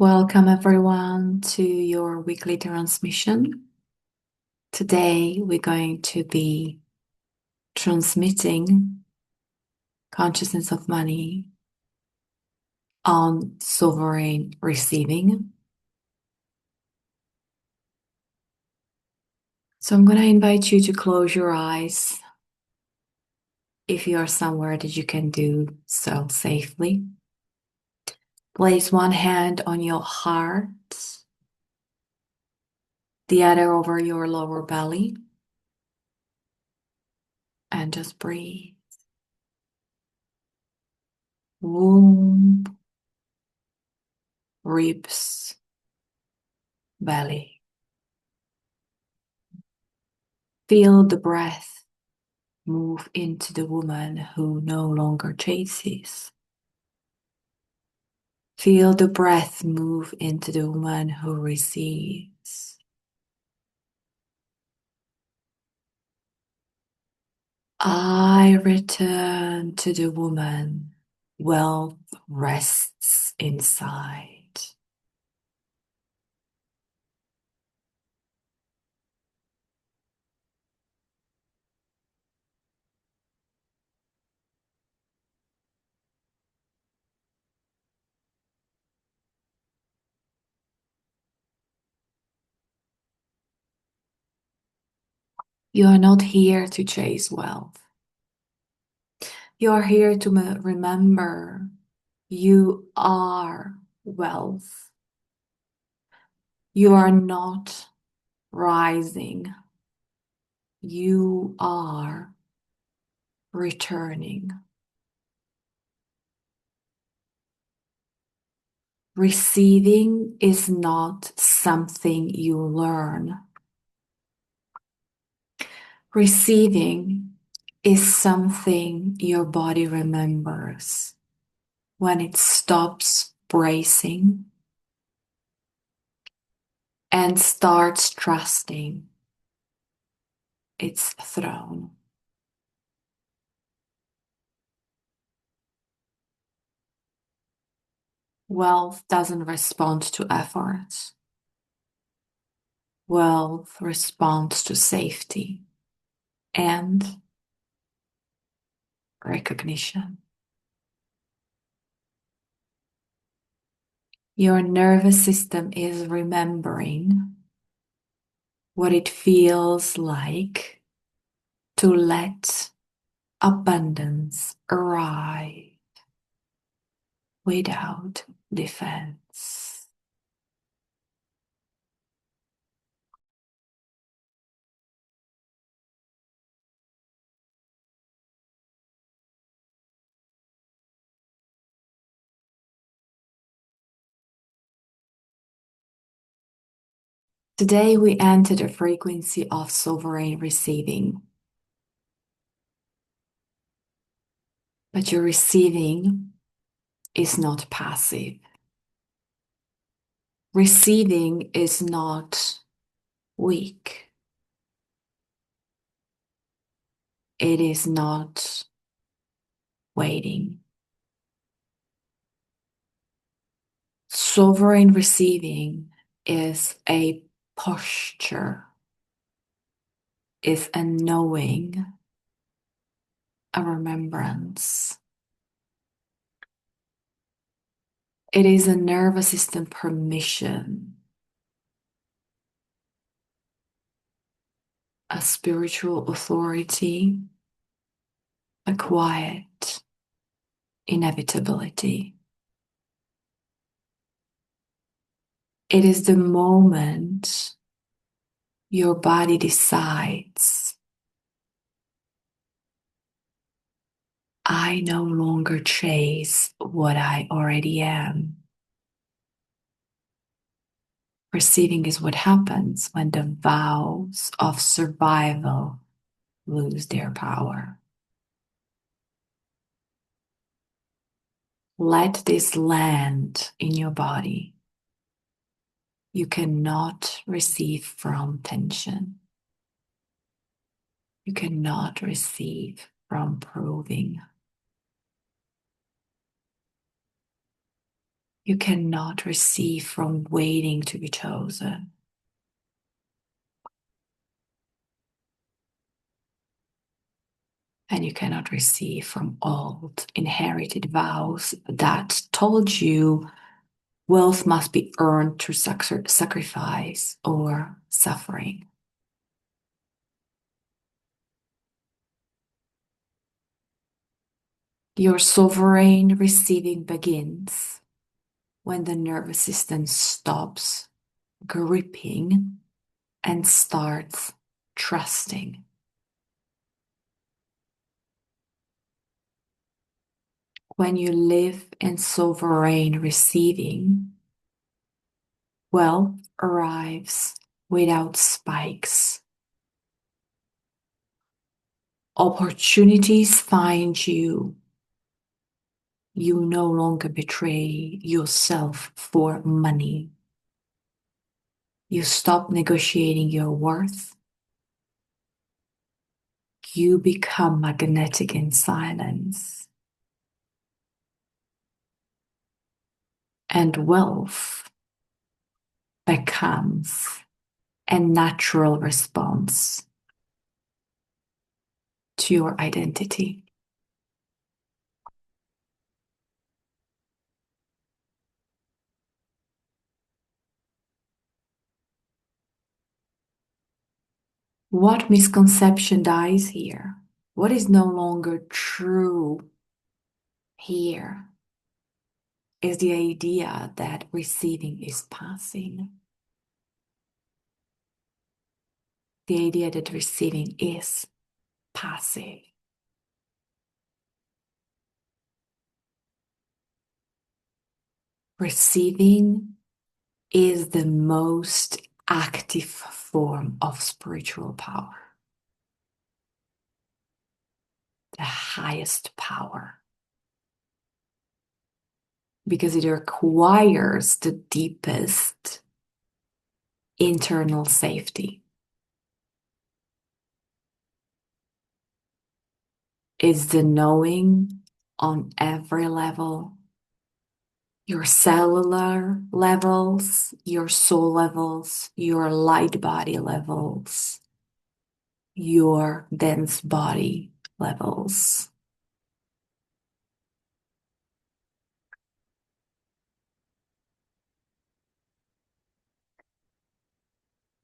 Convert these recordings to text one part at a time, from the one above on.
Welcome everyone to your weekly transmission. Today we're going to be transmitting consciousness of money on sovereign receiving. So I'm going to invite you to close your eyes if you are somewhere that you can do so safely. Place one hand on your heart, the other over your lower belly, and just breathe. Womb, ribs, belly. Feel the breath move into the woman who no longer chases. Feel the breath move into the woman who receives. I return to the woman. Wealth rests inside. You are not here to chase wealth. You are here to remember you are wealth. You are not rising. You are returning. Receiving is not something you learn. Receiving is something your body remembers when it stops bracing and starts trusting its throne. Wealth doesn't respond to effort. Wealth responds to safety and recognition. Your nervous system is remembering what it feels like to let abundance arrive without defense. Today we enter the frequency of sovereign receiving. But your receiving is not passive. Receiving is not weak. It is not waiting. Sovereign receiving is a posture, is a knowing, a remembrance. It is a nervous system permission, a spiritual authority, a quiet inevitability. It is the moment your body decides, I no longer chase what I already am. Receiving is what happens when the vows of survival lose their power. Let this land in your body. You cannot receive from tension. You cannot receive from proving. You cannot receive from waiting to be chosen. And you cannot receive from old inherited vows that told you wealth must be earned through sacrifice or suffering. Your sovereign receiving begins when the nervous system stops gripping and starts trusting. When you live in sovereign receiving, wealth arrives without spikes. Opportunities find you. You no longer betray yourself for money. You stop negotiating your worth. You become magnetic in silence. And wealth becomes a natural response to your identity. What misconception dies here? What is no longer true here is the idea that receiving is passing. The idea that receiving is passive. Receiving is the most active form of spiritual power, the highest power, because it requires the deepest internal safety. It's the knowing on every level, your cellular levels, your soul levels, your light body levels, your dense body levels.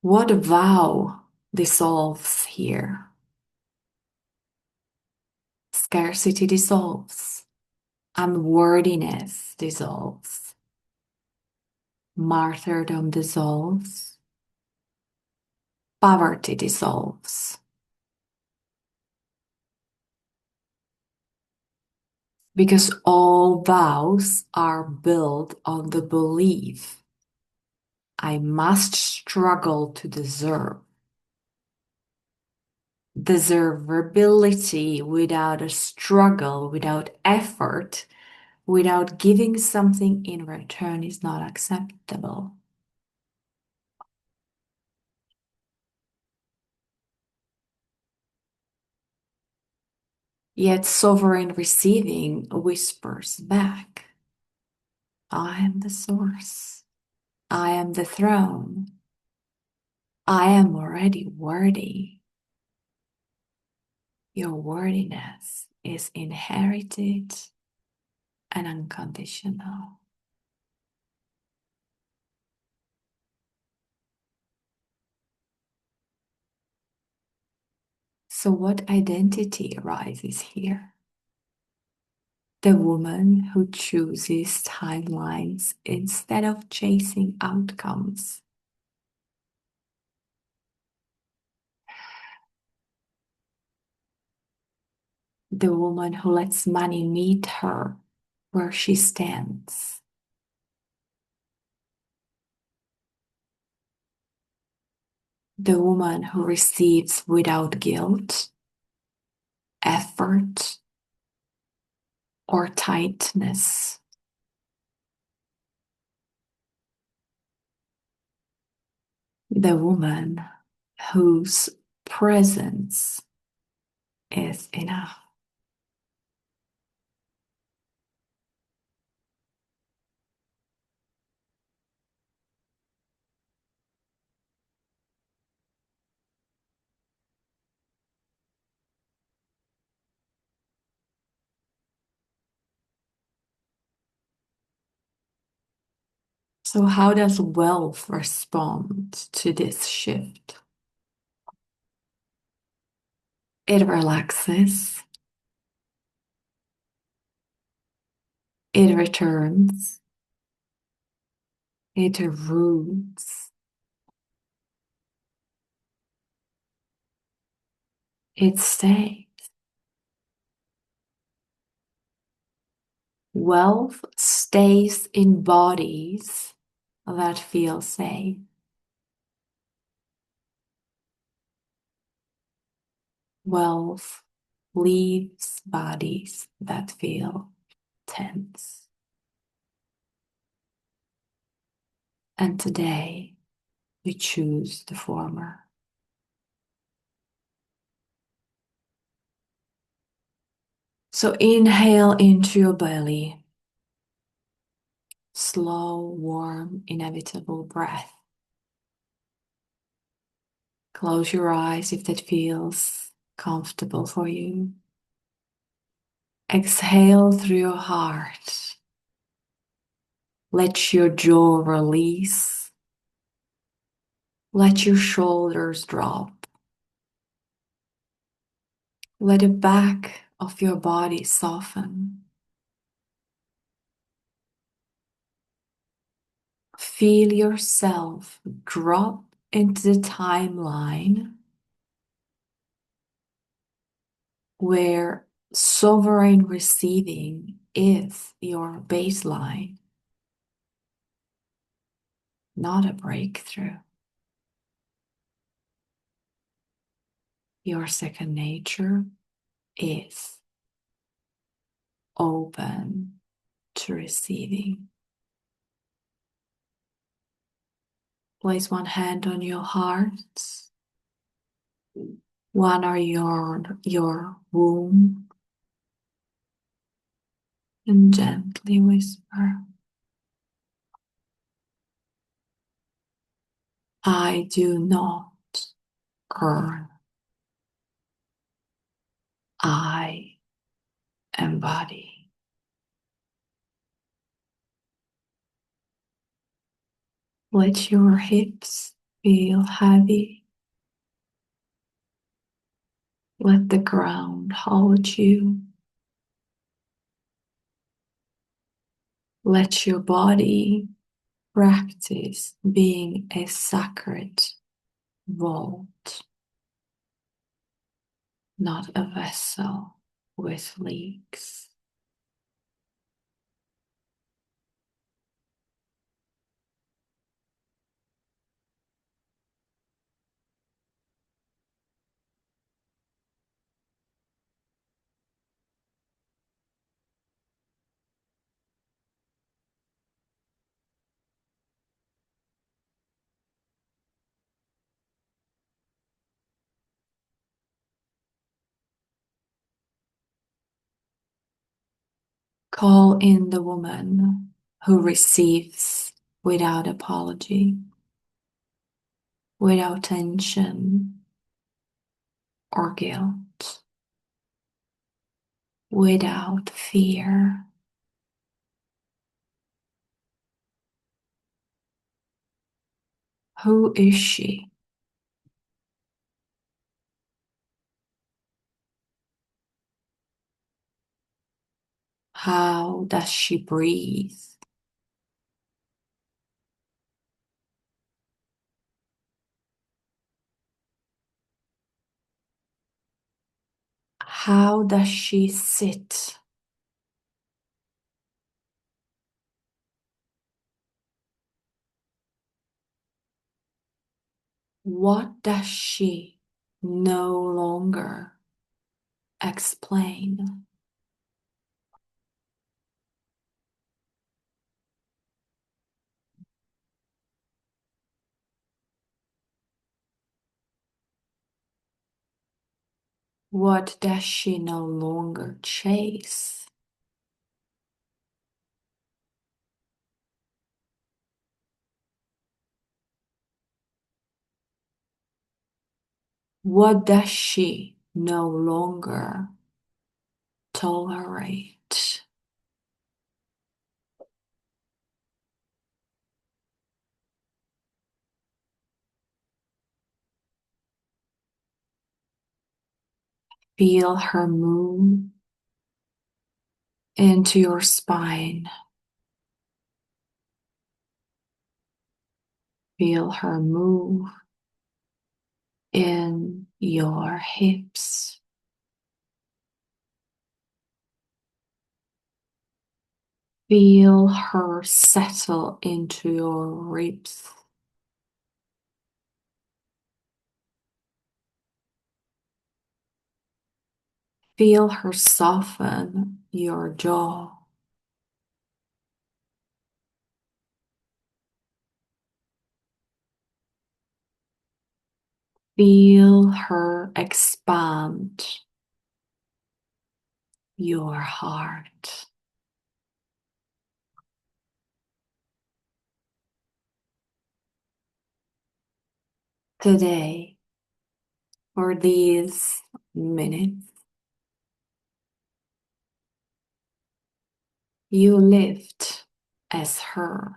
What vow dissolves here? Scarcity dissolves. Unworthiness dissolves. Martyrdom dissolves. Poverty dissolves. Because all vows are built on the belief I must struggle to deserve. Deservability without a struggle, without effort, without giving something in return is not acceptable. Yet sovereign receiving whispers back, I am the source. I am the throne. I am already worthy. Your worthiness is inherited and unconditional. So, what identity arises here? The woman who chooses timelines instead of chasing outcomes. The woman who lets money meet her where she stands. The woman who receives without guilt, effort, or tightness. The woman whose presence is enough. So, how does wealth respond to this shift? It relaxes, it returns, it roots, it stays. Wealth stays in bodies that feel safe. Wealth leaves bodies that feel tense. And today we choose the former. So inhale into your belly. Slow, warm, inevitable breath. Close your eyes if that feels comfortable for you. Exhale through your heart. Let your jaw release. Let your shoulders drop. Let the back of your body soften. Feel yourself drop into the timeline where sovereign receiving is your baseline, not a breakthrough. Your second nature is open to receiving. Place one hand on your heart, one on your womb, and gently whisper, I do not earn. I embody. Let your hips feel heavy. Let the ground hold you. Let your body practice being a sacred vault, not a vessel with leaks. Call in the woman who receives without apology, without tension or guilt, without fear. Who is she? How does she breathe? How does she sit? What does she no longer explain? What does she no longer chase? What does she no longer tolerate? Feel her move into your spine. Feel her move in your hips. Feel her settle into your ribs. Feel her soften your jaw. Feel her expand your heart. Today, for these minutes, you lived as her.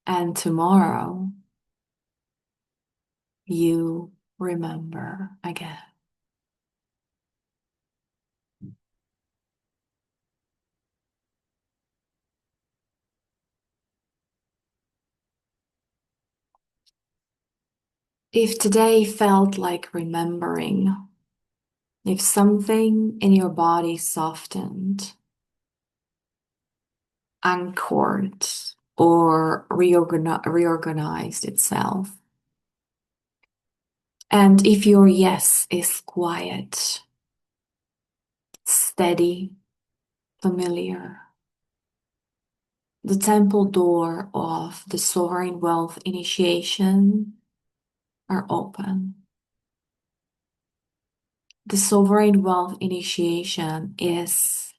And tomorrow, you remember again. If today felt like remembering, if something in your body softened, anchored, or reorganized itself, and if your yes is quiet, steady, familiar, the temple door of the sovereign wealth initiation are open. The sovereign wealth initiation is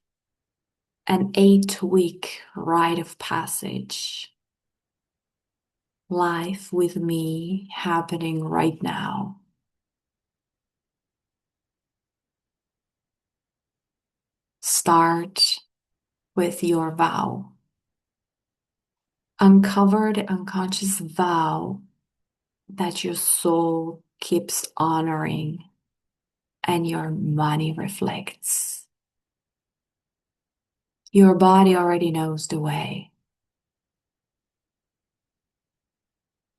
an 8-week rite of passage. Life with me happening right now. Start with your vow. Uncover the unconscious vow that your soul keeps honoring and your money reflects. Your body already knows the way.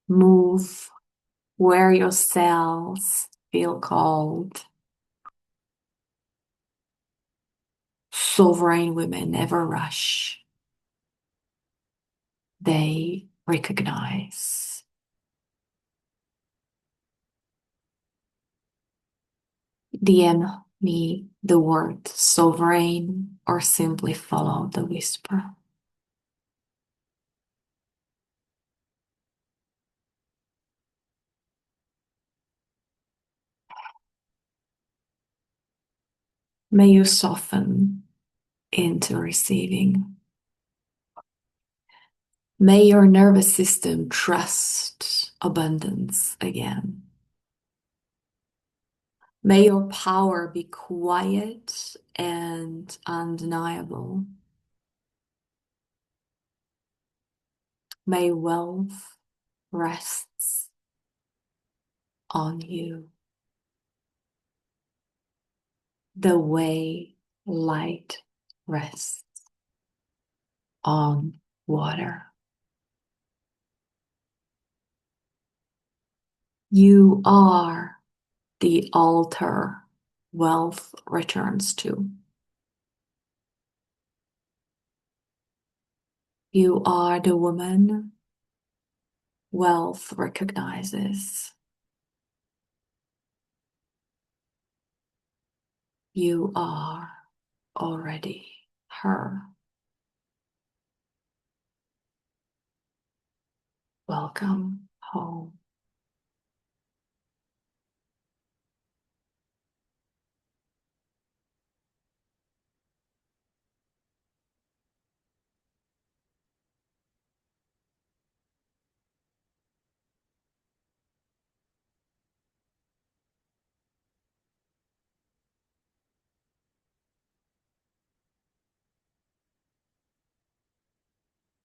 Move where your cells feel called. Sovereign women never rush. They recognize. DM me the word sovereign or simply follow the whisper. May you soften into receiving. May your nervous system trust abundance again. May your power be quiet and undeniable. May wealth rests on you. The way light rests on water. You are the altar wealth returns to. You are the woman wealth recognizes. You are already her. Welcome home.